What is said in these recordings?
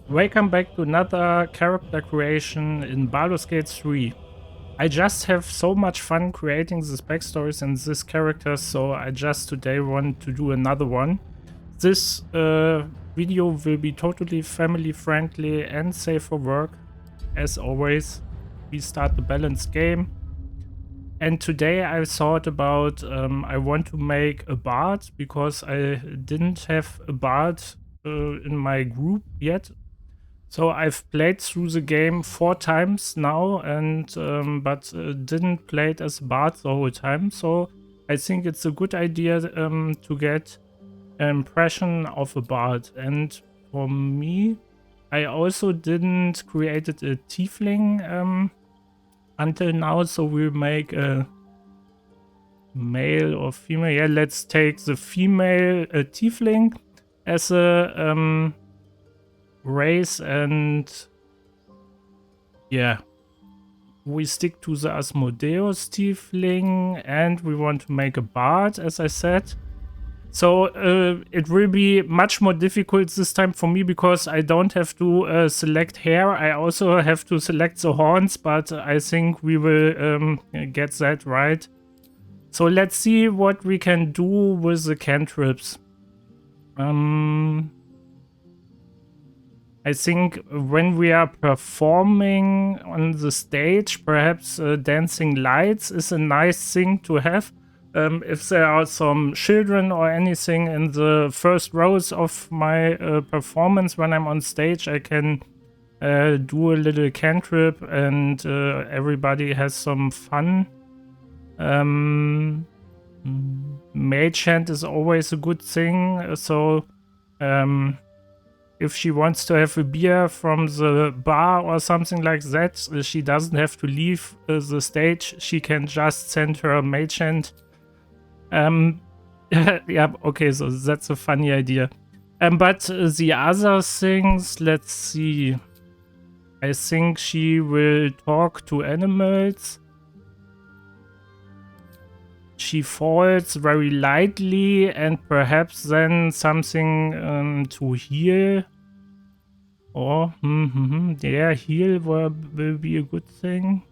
Welcome back to another character creation in Baldur's Gate 3. I just have so much fun creating these backstories and these characters, so I just today want to do another one. This video will be totally family friendly and safe for work. As always, we start the balanced game. And today I thought about I want to make a bard because I didn't have a bard in my group yet. So I've played through the game 4 times now, and but didn't play it as a bard the whole time. So I think it's a good idea to get an impression of a bard. And for me, I also didn't created a tiefling until now. So we'll make a male or female. Yeah, let's take the female tiefling as a race, and yeah, we stick to the Asmodeus tiefling, and we want to make a bard, as I said. So it will be much more difficult this time for me because I don't have to select hair. I also have to select the horns, but I think we will get that right. So let's see what we can do with the cantrips. I think when we are performing on the stage, perhaps dancing lights is a nice thing to have. If there are some children or anything in the first rows of my performance when I'm on stage, I can do a little cantrip and everybody has some fun. Mage hand is always a good thing, so if she wants to have a beer from the bar or something like that, she doesn't have to leave the stage. She can just send her mage hand. Yeah, okay, so that's a funny idea. But the other things, let's see. I think she will talk to animals. She falls very lightly, and perhaps then something to heal. Or, yeah, heal will be a good thing.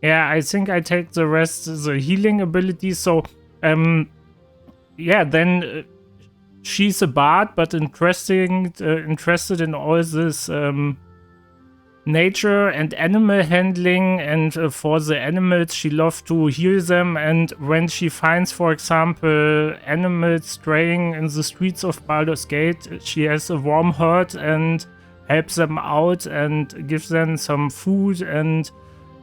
Yeah, I think I take the rest, the healing ability. So, yeah, then she's a bard, but interested in all this nature and animal handling, and for the animals she loves to heal them, and when she finds, for example, animals straying in the streets of Baldur's Gate, she has a warm heart and helps them out and gives them some food, and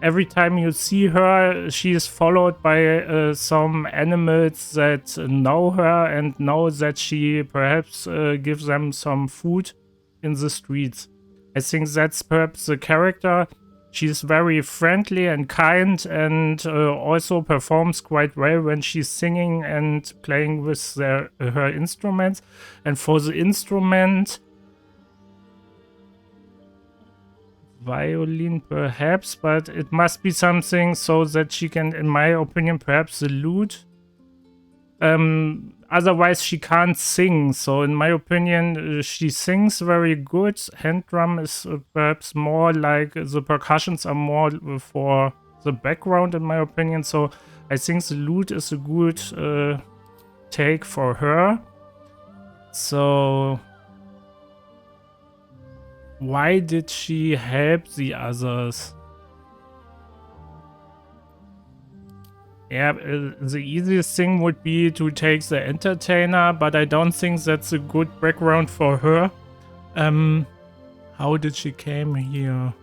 every time you see her she is followed by some animals that know her and know that she perhaps gives them some food in the streets. I think that's perhaps the character. She's very friendly and kind, and also performs quite well when she's singing and playing with her instruments. And for the instrument, violin perhaps, but it must be something so that she can, in my opinion, perhaps the lute. Otherwise she can't sing, so in my opinion she sings very good. Hand drum is perhaps more like, the percussions are more for the background in my opinion, so I think the lute is a good take for her. So why did she help the others? Yeah, the easiest thing would be to take the entertainer, but I don't think that's a good background for her. How did she came here?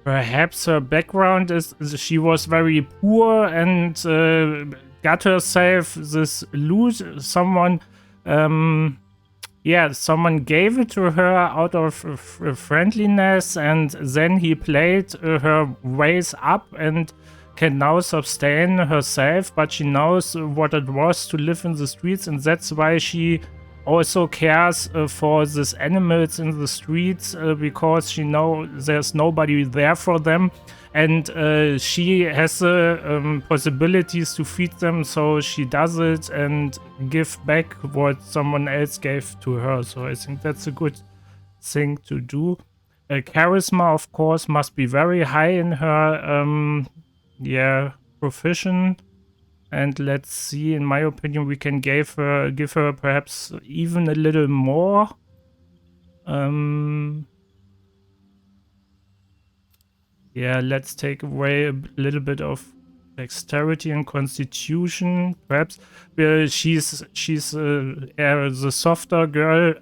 Perhaps her background is she was very poor and got herself this lute. Someone someone gave it to her out of friendliness, and then he played her ways up and can now sustain herself, but she knows what it was to live in the streets, and that's why she also cares for these animals in the streets, because she knows there's nobody there for them. And she has the possibilities to feed them, so she does it and give back what someone else gave to her. So I think that's a good thing to do. Charisma, of course, must be very high in her profession. And let's see, in my opinion, we can give her perhaps even a little more. Yeah, let's take away a little bit of dexterity and constitution. Perhaps she's the softer girl.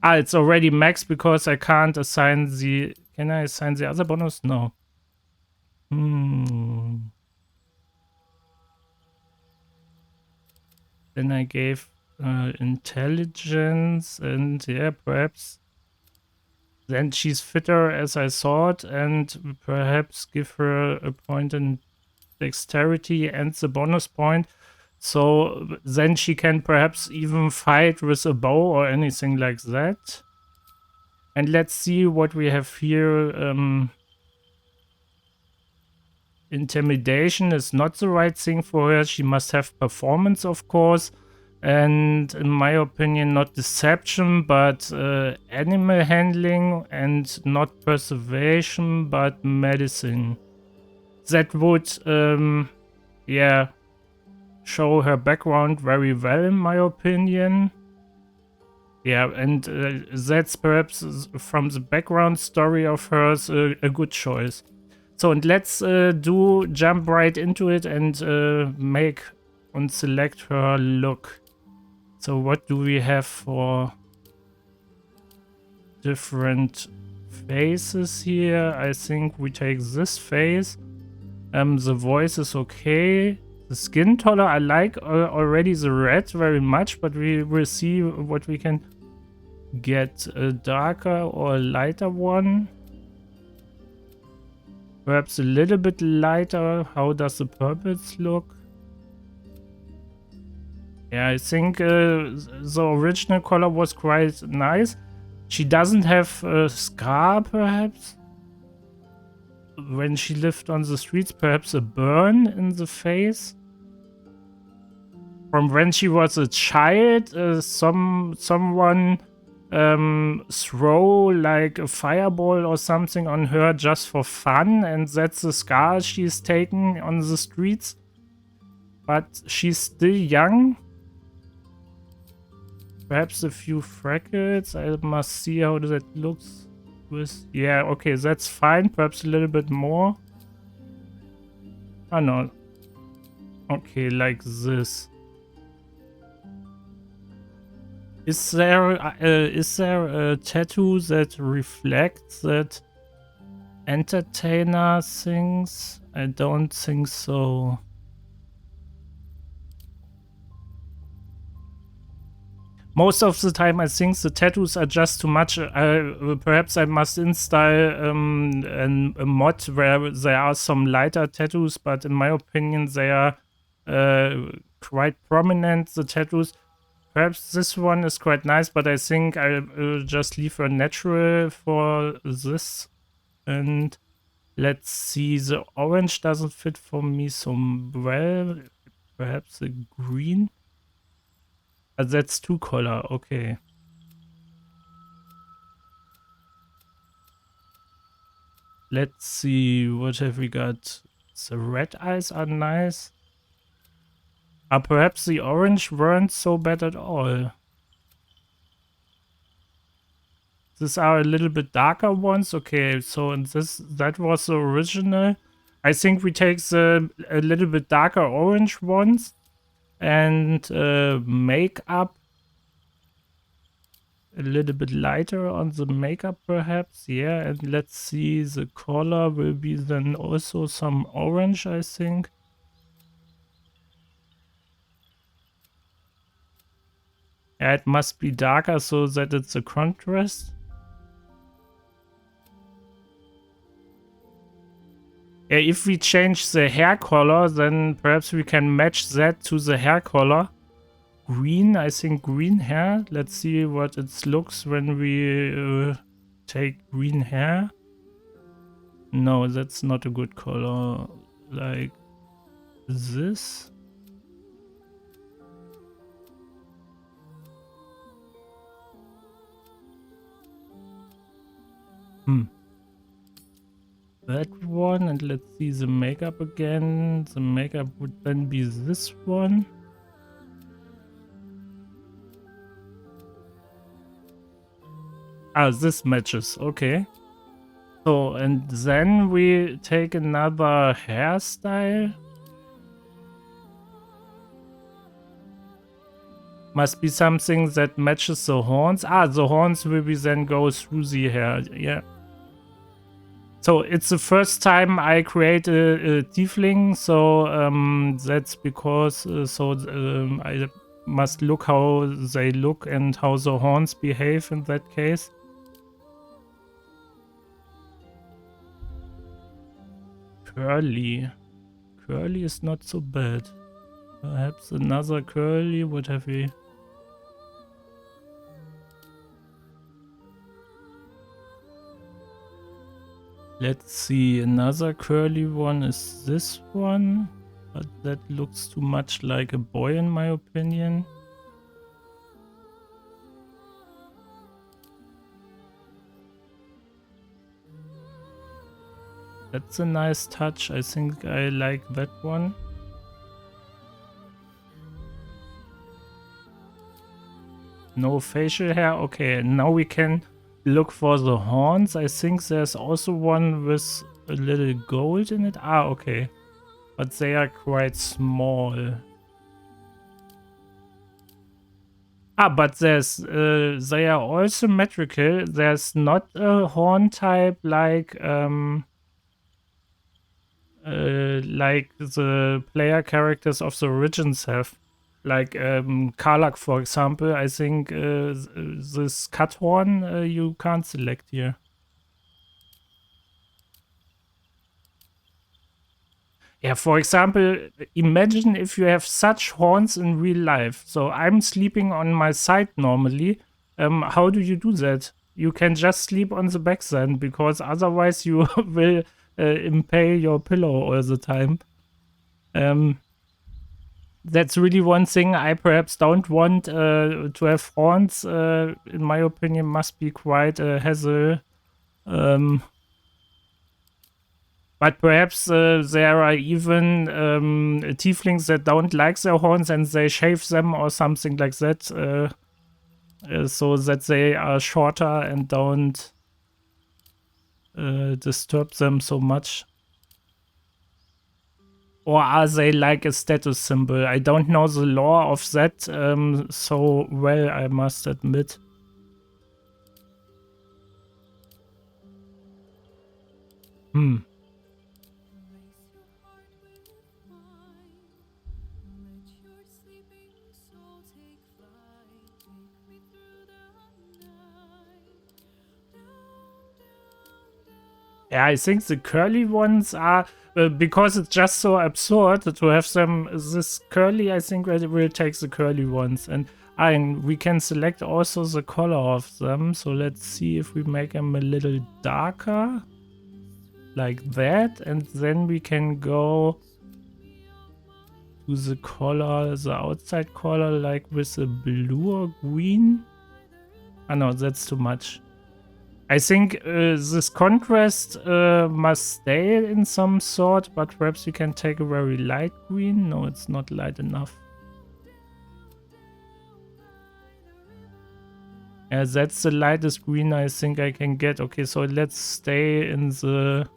It's already max because I can't assign the. Can I assign the other bonus? No. Then I gave intelligence, and yeah, perhaps then she's fitter as I thought, and perhaps give her a point in dexterity and the bonus point. So then she can perhaps even fight with a bow or anything like that. And let's see what we have here. Intimidation is not the right thing for her. She must have performance, of course. And in my opinion, not deception, but animal handling, and not persuasion, but medicine. That would, show her background very well, in my opinion. Yeah, and that's perhaps from the background story of hers a good choice. So, and let's jump right into it and make and select her look. So what do we have for different faces here? I think we take this face. The voice is okay. The skin color, I like already the red very much, but we will see what we can get, a darker or a lighter one. Perhaps a little bit lighter. How does the purples look? Yeah, I think the original color was quite nice. She doesn't have a scar, perhaps. When she lived on the streets, perhaps a burn in the face. From when she was a child, someone throw like a fireball or something on her just for fun, and that's the scar she's taken on the streets. But she's still young. Perhaps a few freckles. I must see how that looks with. Yeah, okay, that's fine. Perhaps a little bit more. Oh no. Okay, like this. Is there a tattoo that reflects that entertainer things? I don't think so. Most of the time, I think the tattoos are just too much. Perhaps I must install a mod where there are some lighter tattoos, but in my opinion, they are quite prominent, the tattoos. Perhaps this one is quite nice, but I think I'll just leave her natural for this. And let's see, the orange doesn't fit for me so well. Perhaps the green? That's two color, okay. Let's see, what have we got? The red eyes are nice. Perhaps the orange weren't so bad at all. These are a little bit darker ones. Okay, so that was the original. I think we take the a little bit darker orange ones and makeup. A little bit lighter on the makeup, perhaps. Yeah, and let's see, the color will be then also some orange, I think. Yeah, it must be darker so that it's a contrast. Yeah, if we change the hair color, then perhaps we can match that to the hair color. Green, I think green hair. Let's see what it looks when we take green hair. No, that's not a good color. Like this. That one, and let's see the makeup again. The makeup would then be this one. Ah, this matches, okay. So, and then we take another hairstyle. Must be something that matches the horns. Ah, the horns will be then go through the hair, yeah. So it's the first time I create a tiefling, so that's because I must look how they look and how the horns behave in that case. Curly. Curly is not so bad. Perhaps another curly, what have we? Let's see, another curly one is this one, but that looks too much like a boy in my opinion. That's a nice touch, I think I like that one. No facial hair, okay, now we can look for the horns. I think there's also one with a little gold in it. Ah, okay. But they are quite small. Ah, but there's they are all symmetrical. There's not a horn type like the player characters of the origins have. Like Karlak, for example. I think this cut horn you can't select here. Yeah, for example, imagine if you have such horns in real life. So I'm sleeping on my side normally. How do you do that? You can just sleep on the back then, because otherwise you will impale your pillow all the time. That's really one thing I perhaps don't want to have horns. In my opinion, must be quite a hassle. But perhaps there are even tieflings that don't like their horns and they shave them or something like that, so that they are shorter and don't disturb them so much. Or are they like a status symbol? I don't know the lore of that so well, I must admit. Yeah, I think the curly ones are, because it's just so absurd to have them this curly, I think we'll take the curly ones. And we can select also the color of them. So let's see if we make them a little darker. Like that. And then we can go to the color, the outside color, like with a blue or green. Ah, no, that's too much. I think this contrast must stay in some sort, but perhaps you can take a very light green. No, it's not light enough. Yeah, that's the lightest green I think I can get. Okay, so let's stay in the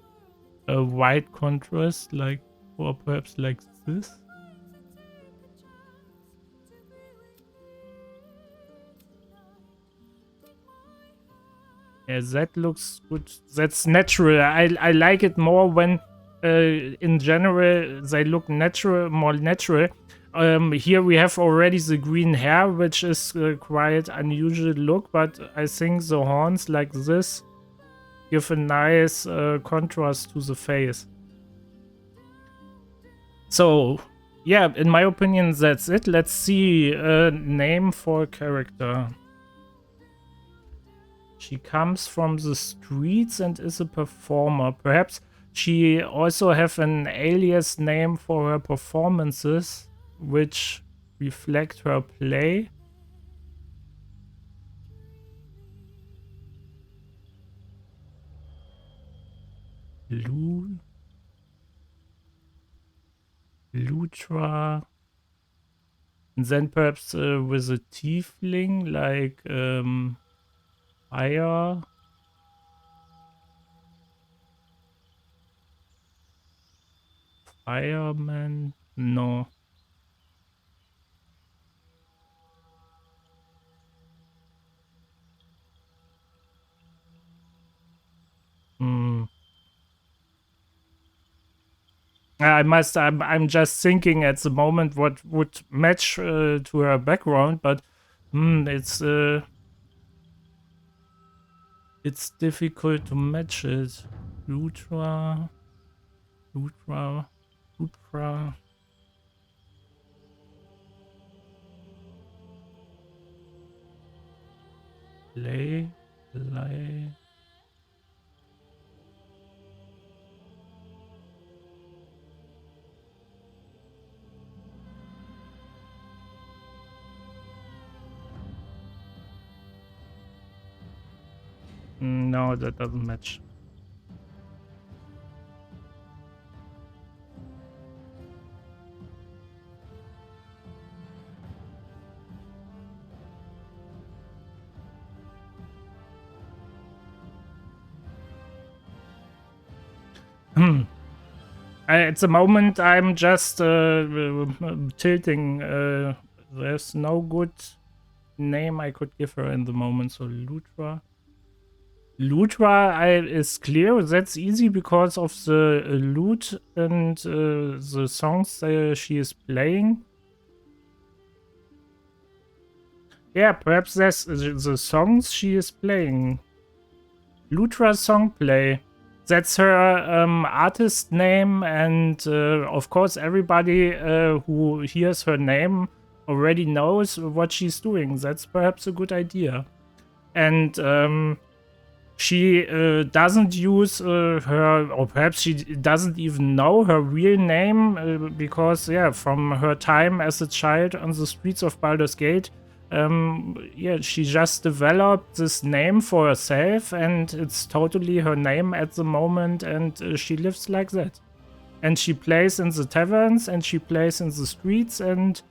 white contrast, like, or perhaps like this. Yeah, that looks good. That's natural. I like it more when, in general, they look natural, more natural. Here we have already the green hair, which is quite unusual look, but I think the horns like this give a nice contrast to the face. So, yeah, in my opinion, that's it. Let's see a name for a character. She comes from the streets and is a performer. Perhaps she also have an alias name for her performances, which reflect her play. Lutra. And then perhaps with a tiefling like fire. Fireman? No. Hmm. I'm just thinking at the moment what would match to her background, but it's difficult to match it. Lutra. Lay. No, that doesn't match. At the moment, I'm just tilting. There's no good name I could give her in the moment. So Lutra. Is clear. That's easy because of the lute and the songs she is playing. Yeah, perhaps that's the songs she is playing. Lutra Songplay. That's her artist name, and of course everybody who hears her name already knows what she's doing. That's perhaps a good idea. And she doesn't use her, or perhaps she doesn't even know her real name because, yeah, from her time as a child on the streets of Baldur's Gate, yeah, she just developed this name for herself, and it's totally her name at the moment, and she lives like that. And she plays in the taverns, and she plays in the streets, and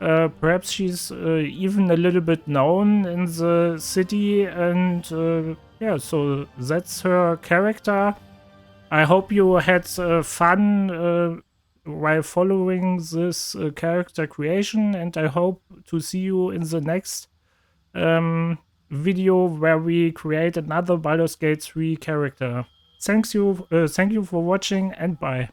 perhaps she's even a little bit known in the city, and yeah, so that's her character. I hope you had fun while following this character creation, and I hope to see you in the next video where we create another Baldur's Gate 3 character. Thank you for watching, and bye.